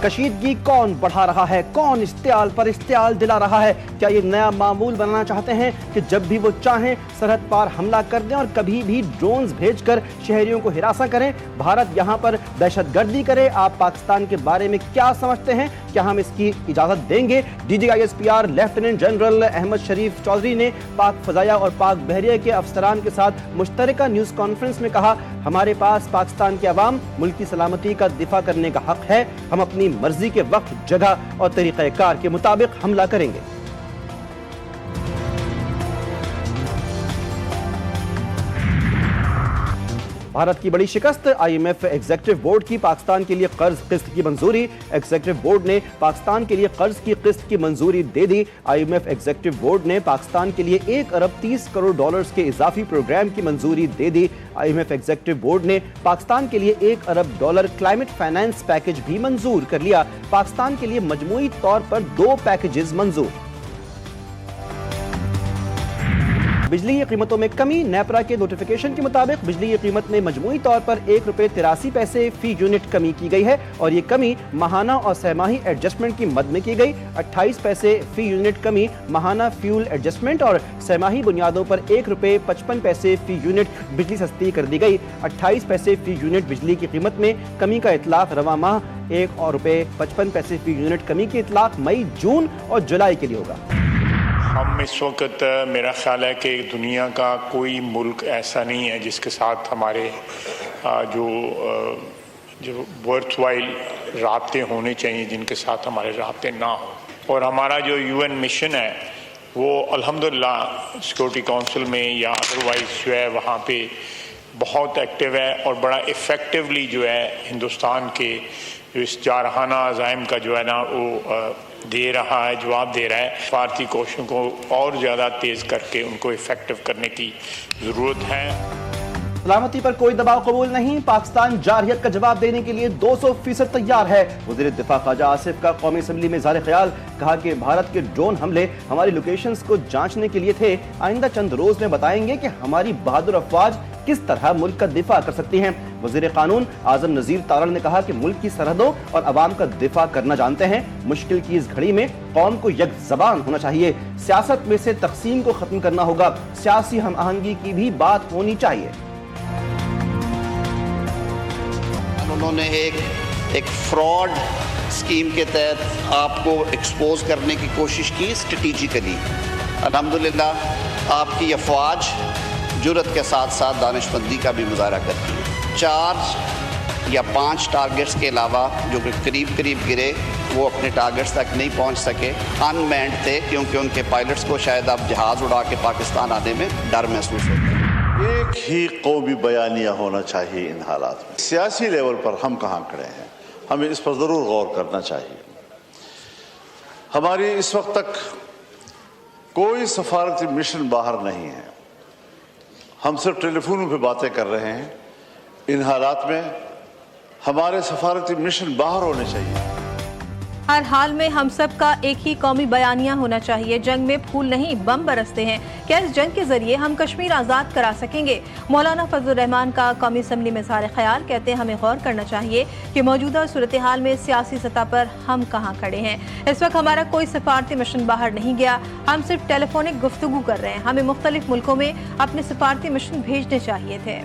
کشیدگی کون بڑھا رہا ہے؟ کون اشتعال پر اشتعال دلا رہا ہے؟ کیا یہ نیا معمول بنانا چاہتے ہیں کہ جب بھی وہ چاہیں سرحد پار حملہ کر دیں اور کبھی بھی ڈرونز بھیج کر شہریوں کو ہراساں کریں؟ بھارت یہاں پر دہشت گردی کرے؟ آپ پاکستان کے بارے میں کیا سمجھتے ہیں؟ کیا ہم اس کی اجازت دیں گے؟ DGISPR لیفٹیننٹ جنرل احمد شریف چودھری نے پاک فضائیہ اور پاک بحریہ کے افسران کے ساتھ مشترکہ نیوز کانفرنس میں کہا، ہمارے پاس پاکستان کے عوام ملک کی سلامتی کا دفاع کرنے کا حق ہے، ہم اپنی مرضی کے وقت، جگہ اور طریقہ کار کے مطابق حملہ کریں گے۔ بھارت کی بڑی شکست، IMF ایگزیکٹو بورڈ کی پاکستان کے لیے قرض قسط کی منظوری۔ ایگزیکٹو بورڈ نے پاکستان کے لیے قرض کی قسط کی منظوری دے دی۔ IMF ایگزیکٹو بورڈ نے پاکستان کے لیے $1 ارب 30 کروڑ کے اضافی پروگرام کی منظوری دے دی۔ IMF ایگزیکٹو بورڈ نے پاکستان کے لیے $1 ارب کلائمیٹ فائنانس پیکج بھی منظور کر لیا۔ پاکستان کے لیے مجموعی طور پر 2 پیکجز منظور۔ بجلی کی قیمتوں میں کمی، نیپرا کے نوٹیفیکیشن کے مطابق بجلی کی قیمت میں مجموعی طور پر ₹1.83 فی یونٹ کمی کی گئی ہے اور یہ کمی ماہانہ اور سہ ماہی ایڈجسٹمنٹ کی مد میں کی گئی۔ 28 پیسے فی یونٹ کمی ماہانہ فیول ایڈجسٹمنٹ اور سہ ماہی بنیادوں پر ₹1.55 فی یونٹ بجلی سستی کر دی گئی۔ 28 پیسے فی یونٹ بجلی کی قیمت میں کمی کا اطلاق رواں ماہ ₹1.55 فی یونٹ کمی کی اطلاق مئی، جون اور جولائی کے لیے ہوگا۔ ہم اس وقت میرا خیال ہے کہ دنیا کا کوئی ملک ایسا نہیں ہے جس کے ساتھ ہمارے جو ورتھ وائل رابطے ہونے چاہیے جن کے ساتھ ہمارے رابطے نہ ہوں، اور ہمارا جو UN مشن ہے وہ الحمدللہ سیکورٹی کونسل میں یا ادروائز جو ہے وہاں پہ بہت ایکٹیو ہے اور بڑا ایفیکٹولی جو ہے ہندوستان کے جو اس جارحانہ عزائم کا جو ہے نا وہ دے رہا ہے، جواب دے رہا ہے۔ بھارتی کوششوں کو اور زیادہ تیز کر کے ان کو ایفیکٹو کرنے کی ضرورت ہے۔ سلامتی پر کوئی دباؤ قبول نہیں، پاکستان جارحیت کا جواب دینے کے لیے 200% تیار ہے۔ وزیر دفاع خواجہ آصف کا قومی اسمبلی میں اظہار خیال، کہا کہ بھارت کے ڈرون حملے ہماری لوکیشنز کو جانچنے کے لیے تھے، آئندہ چند روز میں بتائیں گے کہ ہماری بہادر افواج کس طرح ملک کا دفاع کر سکتی ہیں۔ وزیر قانون اعظم نذیر تارڑ نے کہا کہ ملک کی سرحدوں اور عوام کا دفاع کرنا جانتے ہیں، مشکل کی اس گھڑی میں قوم کو یک زبان ہونا چاہیے، سیاست میں سے تقسیم کو ختم کرنا ہوگا، سیاسی ہم آہنگی کی بھی بات ہونی چاہیے۔ انہوں نے ایک فراڈ اسکیم کے تحت آپ کو ایکسپوز کرنے کی کوشش کی اسٹریٹجیکلی۔ الحمدللہ آپ کی افواج جرأت کے ساتھ ساتھ دانش مندی کا بھی مظاہرہ کرتی ہے۔ 4 یا 5 ٹارگٹس کے علاوہ جو کہ قریب گرے وہ اپنے ٹارگٹس تک نہیں پہنچ سکے، ان مینڈ تھے کیونکہ ان کے پائلٹس کو شاید اب جہاز اڑا کے پاکستان آنے میں ڈر محسوس ہوتا ہے۔ ایک ہی قومی بیانیہ ہونا چاہیے ان حالات میں۔ سیاسی لیول پر ہم کہاں کھڑے ہیں، ہمیں اس پر ضرور غور کرنا چاہیے۔ ہماری اس وقت تک کوئی سفارتی مشن باہر نہیں ہے، ہم صرف ٹیلی فونوں پہ باتیں کر رہے ہیں۔ ان حالات میں ہمارے سفارتی مشن باہر ہونے چاہیے۔ ہر حال میں ہم سب کا ایک ہی قومی بیانیہ ہونا چاہیے۔ جنگ میں پھول نہیں بم برستے ہیں، کیا اس جنگ کے ذریعے ہم کشمیر آزاد کرا سکیں گے؟ مولانا فضل الرحمان کا قومی اسمبلی میں اظہار خیال، کہتے ہیں ہمیں غور کرنا چاہیے کہ موجودہ صورتحال میں سیاسی سطح پر ہم کہاں کھڑے ہیں۔ اس وقت ہمارا کوئی سفارتی مشن باہر نہیں گیا، ہم صرف ٹیلی فونک گفتگو کر رہے ہیں، ہمیں مختلف ملکوں میں اپنے سفارتی مشن بھیجنے چاہیے تھے۔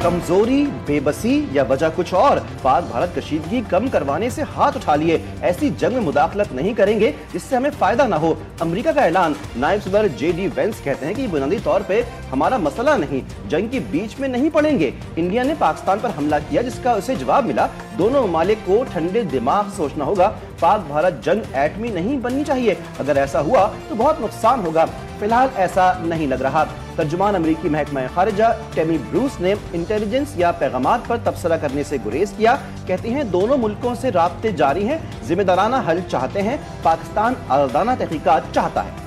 کمزوری، بے بسی یا وجہ کچھ اور؟ پاک بھارت کشیدگی کم کروانے سے ہاتھ اٹھا لیے، ایسی جنگ میں مداخلت نہیں کریں گے جس سے ہمیں فائدہ نہ ہو۔ امریکہ کا اعلان، نائب صدر JD وینس کہتے ہیں کہ یہ بنیادی طور پہ ہمارا مسئلہ نہیں، جنگ کے بیچ میں نہیں پڑیں گے۔ انڈیا نے پاکستان پر حملہ کیا جس کا اسے جواب ملا، دونوں ممالک کو ٹھنڈے دماغ سوچنا ہوگا۔ پاک بھارت جنگ ایٹمی نہیں بننی چاہیے، اگر ایسا ہوا تو بہت نقصان ہوگا، فی الحال ایسا نہیں لگ رہا۔ ترجمان امریکی محکمہ خارجہ ٹیمی بروس نے انٹیلیجنس یا پیغامات پر تبصرہ کرنے سے گریز کیا، کہتی ہیں دونوں ملکوں سے رابطے جاری ہیں، ذمہ دارانہ حل چاہتے ہیں، پاکستان آزادانہ تحقیقات چاہتا ہے۔